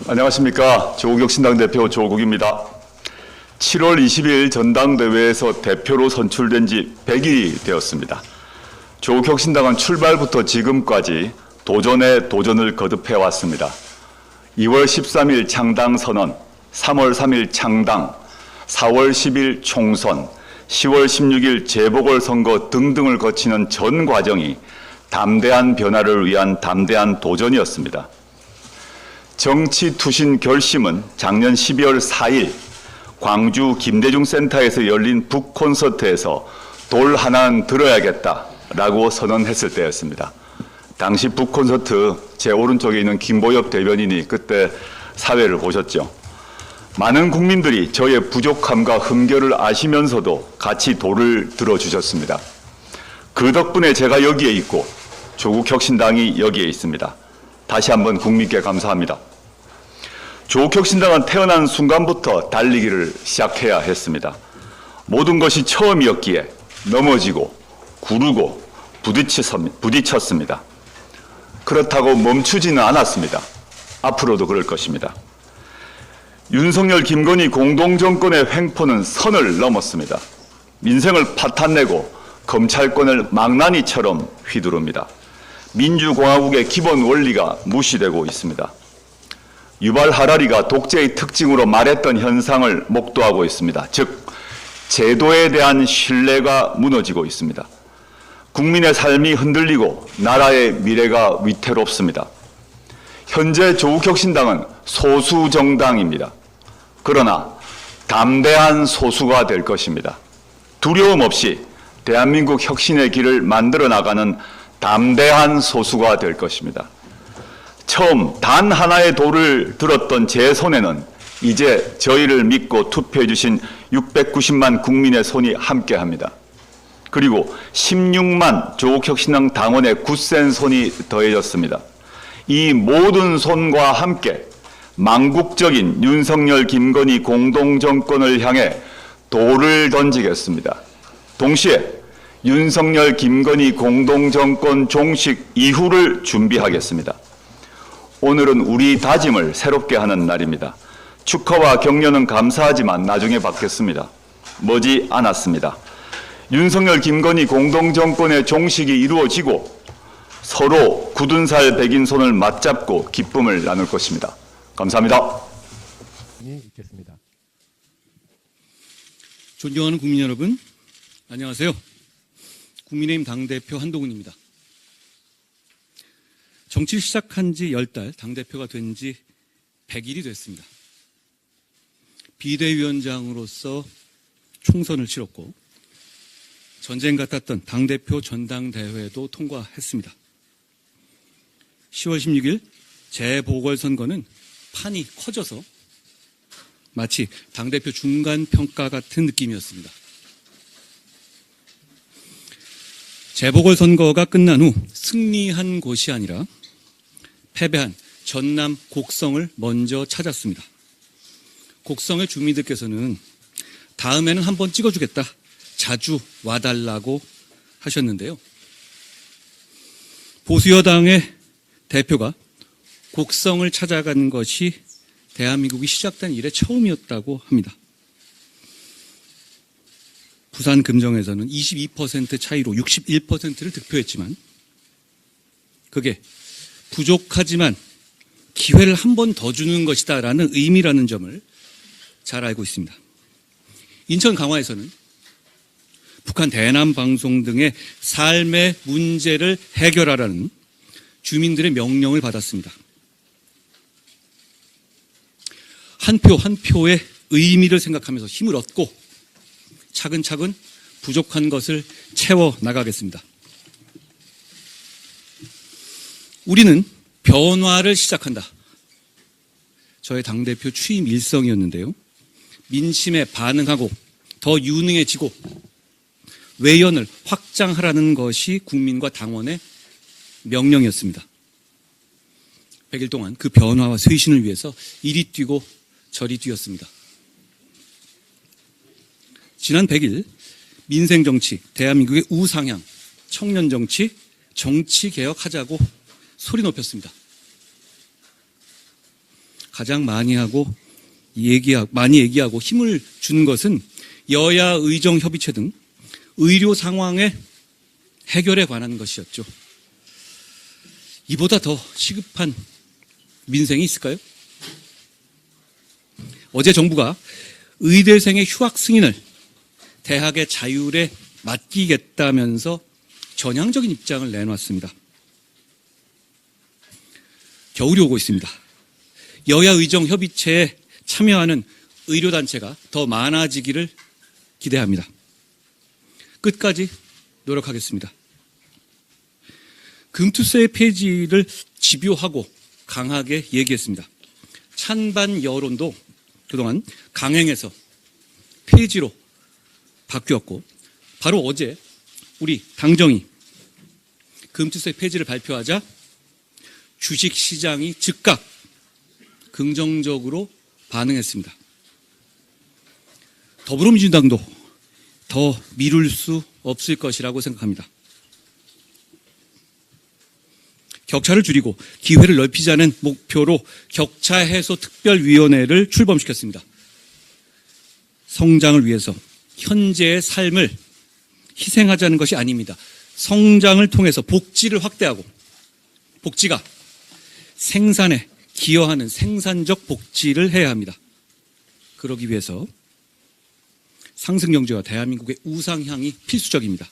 안녕하십니까. 조국 혁신당 대표 조국입니다. 7월 20일 전당대회에서 대표로 선출된 지 100일이 되었습니다. 조국 혁신당은 출발부터 지금까지 도전에 도전을 거듭해왔습니다. 2월 13일 창당 선언, 3월 3일 창당, 4월 10일 총선, 10월 16일 재보궐선거 등등을 거치는 전 과정이 담대한 변화를 위한 담대한 도전이었습니다. 정치 투신 결심은 작년 12월 4일 광주 김대중 센터에서 열린 북콘서트에서 돌 하나는 들어야겠다라고 선언했을 때였습니다. 당시 북콘서트 제 오른쪽에 있는 김보엽 대변인이 그때 사회를 보셨죠. 많은 국민들이 저의 부족함과 흠결을 아시면서도 같이 돌을 들어주셨습니다. 그 덕분에 제가 여기에 있고 조국 혁신당이 여기에 있습니다. 다시 한번 국민께 감사합니다. 조국 혁신당은 태어난 순간부터 달리기를 시작해야 했습니다. 모든 것이 처음이었기에 넘어지고 구르고 부딪혔습니다. 그렇다고 멈추지는 않았습니다. 앞으로도 그럴 것입니다. 윤석열, 김건희 공동정권의 횡포는 선을 넘었습니다. 민생을 파탄내고 검찰권을 망나니처럼 휘두릅니다. 민주공화국의 기본 원리가 무시되고 있습니다. 유발 하라리가 독재의 특징으로 말했던 현상을 목도하고 있습니다. 즉, 제도에 대한 신뢰가 무너지고 있습니다. 국민의 삶이 흔들리고 나라의 미래가 위태롭습니다. 현재 조국혁신당은 소수 정당입니다. 그러나 담대한 소수가 될 것입니다. 두려움 없이 대한민국 혁신의 길을 만들어 나가는 담대한 소수가 될 것입니다. 처음 단 하나의 돌을 들었던 제 손에는 이제 저희를 믿고 투표해 주신 690만 국민의 손이 함께합니다. 그리고 16만 조국혁신당 당원의 굳센 손이 더해졌습니다. 이 모든 손과 함께 망국적인 윤석열, 김건희 공동정권을 향해 돌을 던지겠습니다. 동시에 윤석열, 김건희 공동정권 종식 이후를 준비하겠습니다. 오늘은 우리 다짐을 새롭게 하는 날입니다. 축하와 격려는 감사하지만 나중에 받겠습니다. 머지 않았습니다. 윤석열, 김건희 공동정권의 종식이 이루어지고 서로 굳은 살 백인 손을 맞잡고 기쁨을 나눌 것입니다. 감사합니다. 있겠습니다. 존경하는 국민 여러분, 안녕하세요. 국민의힘 당대표 한동훈입니다. 정치를 시작한 지 10달, 당대표가 된 지 100일이 됐습니다. 비대위원장으로서 총선을 치렀고 전쟁 같았던 당대표 전당대회도 통과했습니다. 10월 16일 재보궐선거는 판이 커져서 마치 당대표 중간평가 같은 느낌이었습니다. 재보궐선거가 끝난 후 승리한 곳이 아니라 패배한 전남 곡성을 먼저 찾았습니다. 곡성의 주민들께서는 다음에는 한번 찍어주겠다, 자주 와달라고 하셨는데요. 보수여당의 대표가 곡성을 찾아간 것이 대한민국이 시작된 이래 처음이었다고 합니다. 부산 금정에서는 22% 차이로 61%를 득표했지만 그게 부족하지만 기회를 한 번 더 주는 것이다라는 의미라는 점을 잘 알고 있습니다. 인천 강화에서는 북한 대남 방송 등의 삶의 문제를 해결하라는 주민들의 명령을 받았습니다. 한 표 한 표의 의미를 생각하면서 힘을 얻고 차근차근 부족한 것을 채워 나가겠습니다. 우리는 변화를 시작한다. 저의 당대표 취임 일성이었는데요. 민심에 반응하고 더 유능해지고 외연을 확장하라는 것이 국민과 당원의 명령이었습니다. 100일 동안 그 변화와 쇄신을 위해서 이리 뛰고 저리 뛰었습니다. 지난 100일 민생정치, 대한민국의 우상향, 청년정치, 정치개혁하자고 소리 높였습니다. 가장 많이 얘기하고 힘을 준 것은 여야 의정 협의체 등 의료 상황의 해결에 관한 것이었죠. 이보다 더 시급한 민생이 있을까요? 어제 정부가 의대생의 휴학 승인을 대학의 자율에 맡기겠다면서 전향적인 입장을 내놓았습니다. 겨울이 오고 있습니다. 여야 의정 협의체에 참여하는 의료단체가 더 많아지기를 기대합니다. 끝까지 노력하겠습니다. 금투세 폐지를 집요하고 강하게 얘기했습니다. 찬반 여론도 그동안 강행해서 폐지로 바뀌었고, 바로 어제 우리 당정이 금투세 폐지를 발표하자 주식시장이 즉각 긍정적으로 반응했습니다. 더불어민주당도 더 미룰 수 없을 것이라고 생각합니다. 격차를 줄이고 기회를 넓히자는 목표로 격차 해소 특별위원회를 출범시켰습니다. 성장을 위해서 현재의 삶을 희생하자는 것이 아닙니다. 성장을 통해서 복지를 확대하고, 복지가 생산에 기여하는 생산적 복지를 해야 합니다. 그러기 위해서 상승경제와 대한민국의 우상향이 필수적입니다.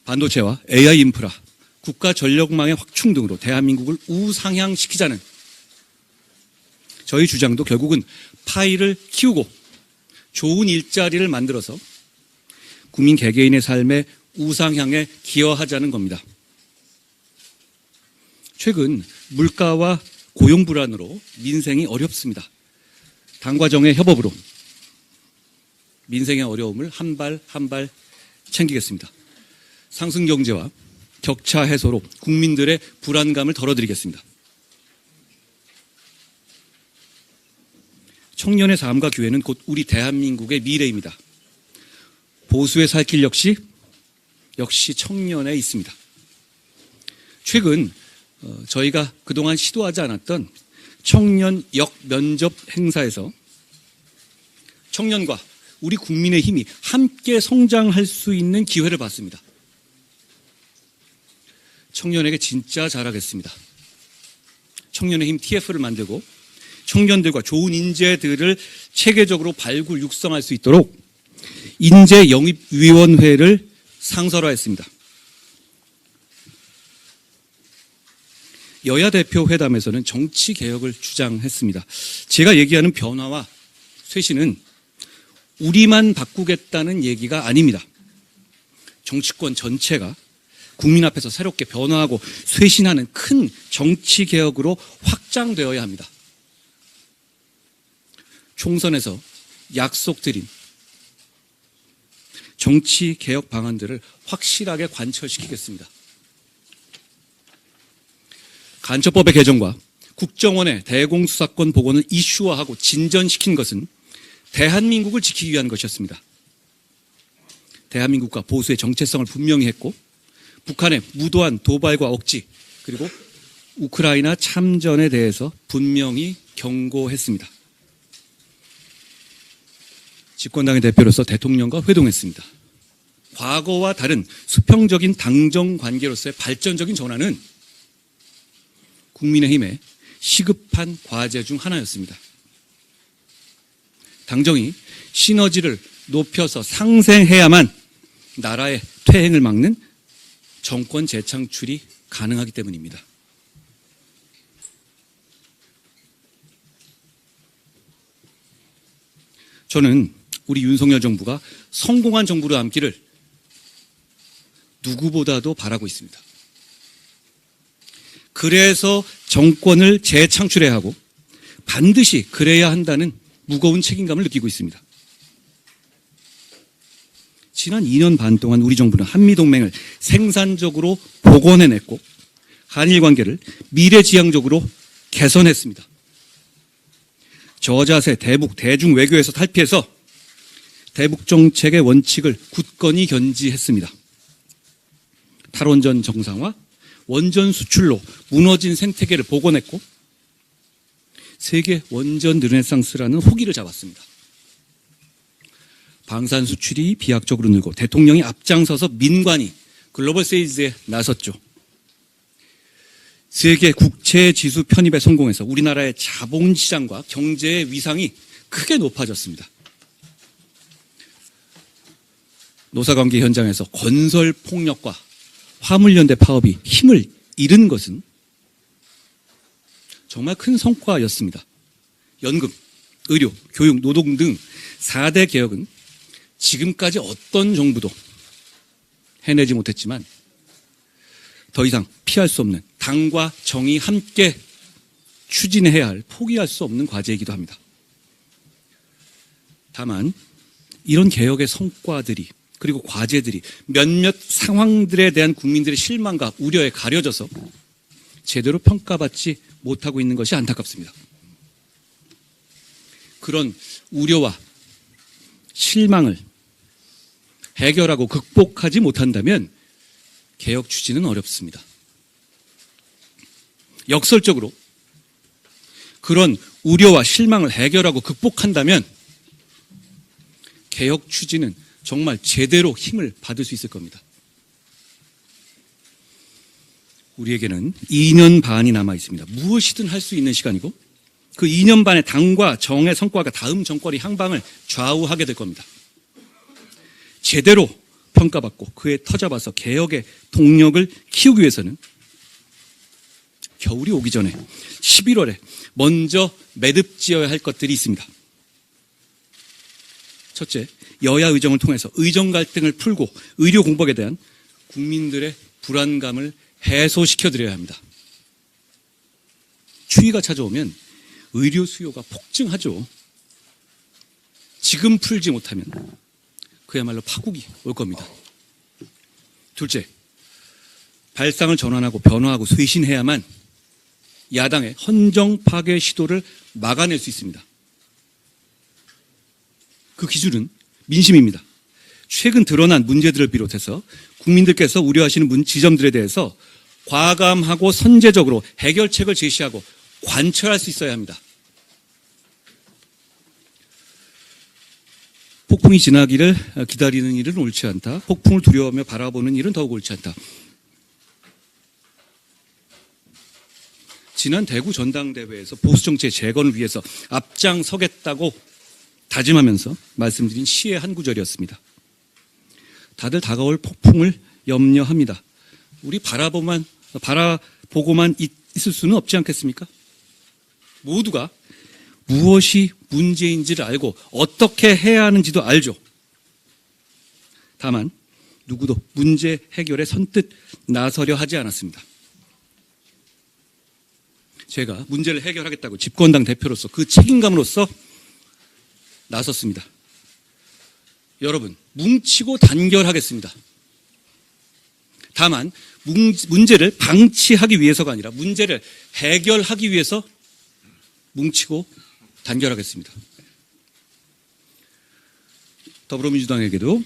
반도체와 AI 인프라, 국가 전력망의 확충 등으로 대한민국을 우상향시키자는 저희 주장도 결국은 파이를 키우고 좋은 일자리를 만들어서 국민 개개인의 삶의 우상향에 기여하자는 겁니다. 최근 물가와 고용 불안으로 민생이 어렵습니다. 당과 정의 협업으로 민생의 어려움을 한 발 한 발 챙기겠습니다. 상승 경제와 격차 해소로 국민들의 불안감을 덜어드리겠습니다. 청년의 삶과 기회는 곧 우리 대한민국의 미래입니다. 보수의 살 길 역시 청년에 있습니다. 최근 저희가 그동안 시도하지 않았던 청년 역면접 행사에서 청년과 우리 국민의 힘이 함께 성장할 수 있는 기회를 봤습니다. 청년에게 진짜 잘하겠습니다. 청년의 힘 TF를 만들고 청년들과 좋은 인재들을 체계적으로 발굴 육성할 수 있도록 인재영입위원회를 상설화했습니다. 여야 대표 회담에서는 정치 개혁을 주장했습니다. 제가 얘기하는 변화와 쇄신은 우리만 바꾸겠다는 얘기가 아닙니다. 정치권 전체가 국민 앞에서 새롭게 변화하고 쇄신하는 큰 정치 개혁으로 확장되어야 합니다. 총선에서 약속드린 정치 개혁 방안들을 확실하게 관철시키겠습니다. 간첩법의 개정과 국정원의 대공수사권 복원을 이슈화하고 진전시킨 것은 대한민국을 지키기 위한 것이었습니다. 대한민국과 보수의 정체성을 분명히 했고, 북한의 무도한 도발과 억지, 그리고 우크라이나 참전에 대해서 분명히 경고했습니다. 집권당의 대표로서 대통령과 회동했습니다. 과거와 다른 수평적인 당정 관계로서의 발전적인 전환은 국민의힘의 시급한 과제 중 하나였습니다. 당정이 시너지를 높여서 상생해야만 나라의 퇴행을 막는 정권 재창출이 가능하기 때문입니다. 저는 우리 윤석열 정부가 성공한 정부로 남기를 누구보다도 바라고 있습니다. 그래서 정권을 재창출해야 하고 반드시 그래야 한다는 무거운 책임감을 느끼고 있습니다. 지난 2년 반 동안 우리 정부는 한미동맹을 생산적으로 복원해냈고 한일 관계를 미래지향적으로 개선했습니다. 저자세 대북 대중 외교에서 탈피해서 대북 정책의 원칙을 굳건히 견지했습니다. 탈원전 정상화, 원전 수출로 무너진 생태계를 복원했고 세계 원전 르네상스라는 호기를 잡았습니다. 방산 수출이 비약적으로 늘고 대통령이 앞장서서 민관이 글로벌 세이즈에 나섰죠. 세계 국채 지수 편입에 성공해서 우리나라의 자본시장과 경제의 위상이 크게 높아졌습니다. 노사관계 현장에서 건설 폭력과 화물연대 파업이 힘을 잃은 것은 정말 큰 성과였습니다. 연금, 의료, 교육, 노동 등 4대 개혁은 지금까지 어떤 정부도 해내지 못했지만 더 이상 피할 수 없는 당과 정이 함께 추진해야 할 포기할 수 없는 과제이기도 합니다. 다만 이런 개혁의 성과들이 그리고 과제들이 몇몇 상황들에 대한 국민들의 실망과 우려에 가려져서 제대로 평가받지 못하고 있는 것이 안타깝습니다. 그런 우려와 실망을 해결하고 극복하지 못한다면 개혁 추진은 어렵습니다. 역설적으로 그런 우려와 실망을 해결하고 극복한다면 개혁 추진은 정말 제대로 힘을 받을 수 있을 겁니다. 우리에게는 2년 반이 남아 있습니다. 무엇이든 할 수 있는 시간이고 그 2년 반의 당과 정의 성과가 다음 정권의 향방을 좌우하게 될 겁니다. 제대로 평가받고 그에 터잡아서 개혁의 동력을 키우기 위해서는 겨울이 오기 전에 11월에 먼저 매듭지어야 할 것들이 있습니다. 첫째, 여야 의정을 통해서 의정 갈등을 풀고 의료 공백에 대한 국민들의 불안감을 해소시켜드려야 합니다. 추위가 찾아오면 의료 수요가 폭증하죠. 지금 풀지 못하면 그야말로 파국이 올 겁니다. 둘째, 발상을 전환하고 변화하고 쇄신해야만 야당의 헌정 파괴 시도를 막아낼 수 있습니다. 그 기준은 민심입니다. 최근 드러난 문제들을 비롯해서 국민들께서 우려하시는 지점들에 대해서 과감하고 선제적으로 해결책을 제시하고 관철할 수 있어야 합니다. 폭풍이 지나기를 기다리는 일은 옳지 않다. 폭풍을 두려워하며 바라보는 일은 더욱 옳지 않다. 지난 대구 전당대회에서 보수정치의 재건을 위해서 앞장서겠다고 다짐하면서 말씀드린 시의 한 구절이었습니다. 다들 다가올 폭풍을 염려합니다. 우리 바라보고만 있을 수는 없지 않겠습니까? 모두가 무엇이 문제인지를 알고 어떻게 해야 하는지도 알죠. 다만 누구도 문제 해결에 선뜻 나서려 하지 않았습니다. 제가 문제를 해결하겠다고 집권당 대표로서 그 책임감으로서 나섰습니다. 여러분, 뭉치고 단결하겠습니다. 다만 문제를 방치하기 위해서가 아니라 문제를 해결하기 위해서 뭉치고 단결하겠습니다. 더불어민주당에게도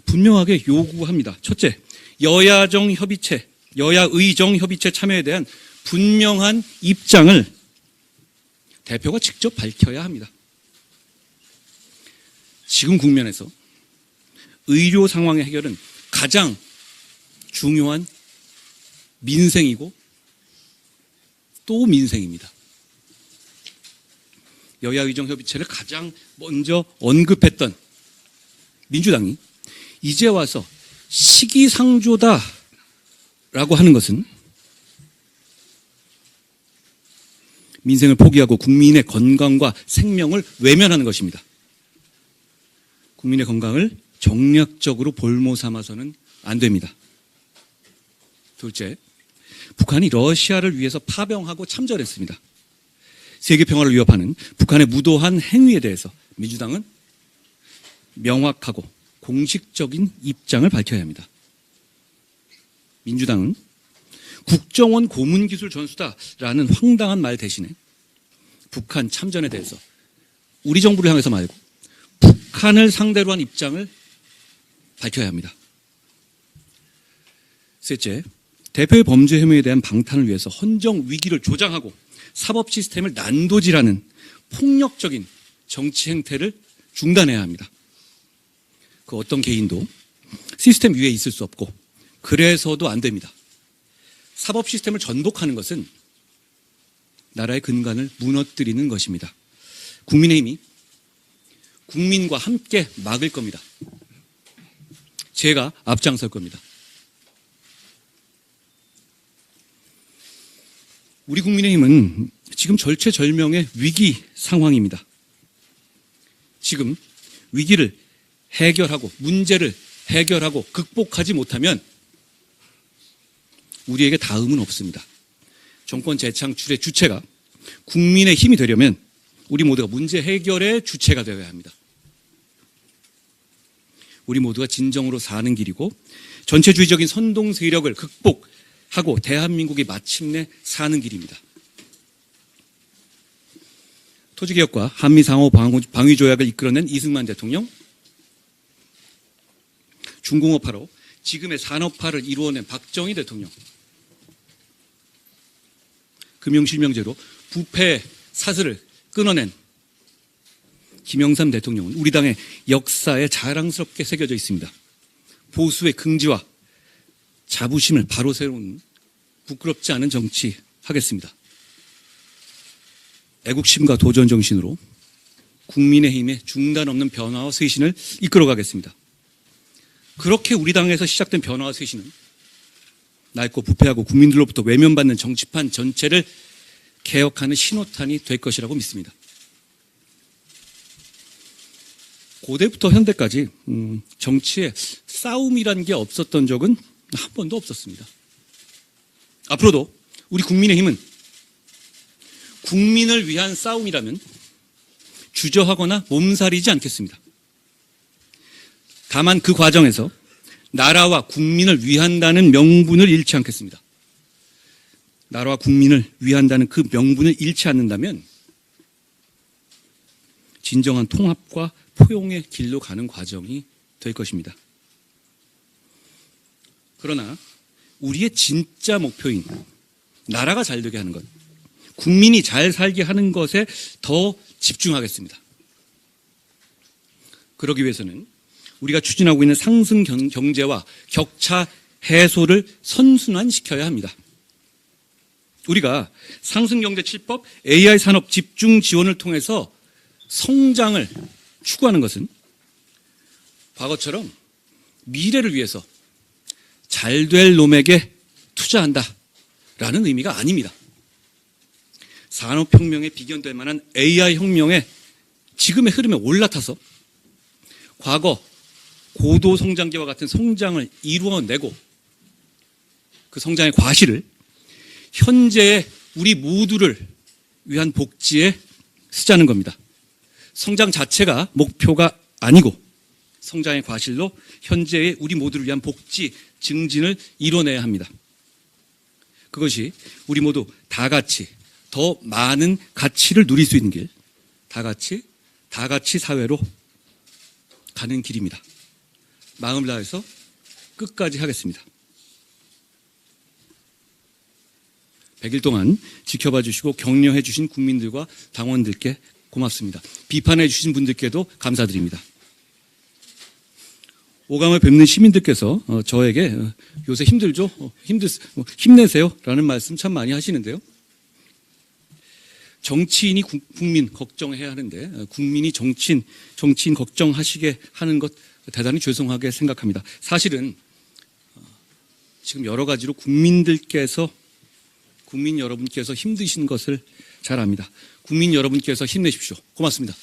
분명하게 요구합니다. 첫째, 여야정 협의체, 여야의정 협의체 참여에 대한 분명한 입장을 대표가 직접 밝혀야 합니다. 지금 국면에서 의료 상황의 해결은 가장 중요한 민생이고 또 민생입니다. 여야의정협의체를 가장 먼저 언급했던 민주당이 이제 와서 시기상조다라고 하는 것은 민생을 포기하고 국민의 건강과 생명을 외면하는 것입니다. 국민의 건강을 정략적으로 볼모 삼아서는 안 됩니다. 둘째, 북한이 러시아를 위해서 파병하고 참전했습니다. 세계 평화를 위협하는 북한의 무도한 행위에 대해서 민주당은 명확하고 공식적인 입장을 밝혀야 합니다. 민주당은 국정원 고문기술 전수다라는 황당한 말 대신에 북한 참전에 대해서 우리 정부를 향해서 말고 북한을 상대로 한 입장을 밝혀야 합니다. 셋째, 대표의 범죄 혐의에 대한 방탄을 위해서 헌정 위기를 조장하고 사법 시스템을 난도질하는 폭력적인 정치 행태를 중단해야 합니다. 그 어떤 개인도 시스템 위에 있을 수 없고 그래서도 안 됩니다. 사법 시스템을 전복하는 것은 나라의 근간을 무너뜨리는 것입니다. 국민의힘이 국민과 함께 막을 겁니다. 제가 앞장설 겁니다. 우리 국민의힘은 지금 절체절명의 위기 상황입니다. 지금 위기를 해결하고 문제를 해결하고 극복하지 못하면 우리에게 다음은 없습니다. 정권 재창출의 주체가 국민의 힘이 되려면 우리 모두가 문제 해결의 주체가 되어야 합니다. 우리 모두가 진정으로 사는 길이고 전체주의적인 선동 세력을 극복하고 대한민국이 마침내 사는 길입니다. 토지개혁과 한미상호 방위조약을 이끌어낸 이승만 대통령, 중공업화로 지금의 산업화를 이루어낸 박정희 대통령, 금융실명제로 부패 사슬을 끊어낸 김영삼 대통령은 우리 당의 역사에 자랑스럽게 새겨져 있습니다. 보수의 긍지와 자부심을 바로 세우는 부끄럽지 않은 정치 하겠습니다. 애국심과 도전 정신으로 국민의힘의 중단 없는 변화와 쇄신을 이끌어가겠습니다. 그렇게 우리 당에서 시작된 변화와 쇄신은 낡고 부패하고 국민들로부터 외면받는 정치판 전체를 개혁하는 신호탄이 될 것이라고 믿습니다. 고대부터 현대까지 정치에 싸움이라는 게 없었던 적은 한 번도 없었습니다. 앞으로도 우리 국민의힘은 국민을 위한 싸움이라면 주저하거나 몸살이지 않겠습니다. 다만 그 과정에서 나라와 국민을 위한다는 명분을 잃지 않겠습니다. 나라와 국민을 위한다는 그 명분을 잃지 않는다면 진정한 통합과 포용의 길로 가는 과정이 될 것입니다. 그러나 우리의 진짜 목표인 나라가 잘 되게 하는 것, 국민이 잘 살게 하는 것에 더 집중하겠습니다. 그러기 위해서는 우리가 추진하고 있는 상승 경제와 격차 해소를 선순환시켜야 합니다. 우리가 상승 경제 7법 AI 산업 집중 지원을 통해서 성장을 추구하는 것은 과거처럼 미래를 위해서 잘 될 놈에게 투자한다라는 의미가 아닙니다. 산업혁명에 비견될 만한 AI 혁명에 지금의 흐름에 올라타서 과거 고도성장기와 같은 성장을 이루어내고 그 성장의 과실을 현재의 우리 모두를 위한 복지에 쓰자는 겁니다. 성장 자체가 목표가 아니고 성장의 과실로 현재의 우리 모두를 위한 복지 증진을 이뤄내야 합니다. 그것이 우리 모두 다 같이 더 많은 가치를 누릴 수 있는 길, 다 같이 사회로 가는 길입니다. 마음을 다해서 끝까지 하겠습니다. 100일 동안 지켜봐 주시고 격려해 주신 국민들과 당원들께 고맙습니다. 비판해 주신 분들께도 감사드립니다. 오감을 뵙는 시민들께서 저에게 요새 힘들죠? 힘내세요 라는 말씀 참 많이 하시는데요. 정치인이 국민 걱정해야 하는데 국민이 정치인 걱정하시게 하는 것 대단히 죄송하게 생각합니다. 사실은 지금 여러 가지로 국민 여러분께서 힘드신 것을 잘 압니다. 국민 여러분께서 힘내십시오. 고맙습니다.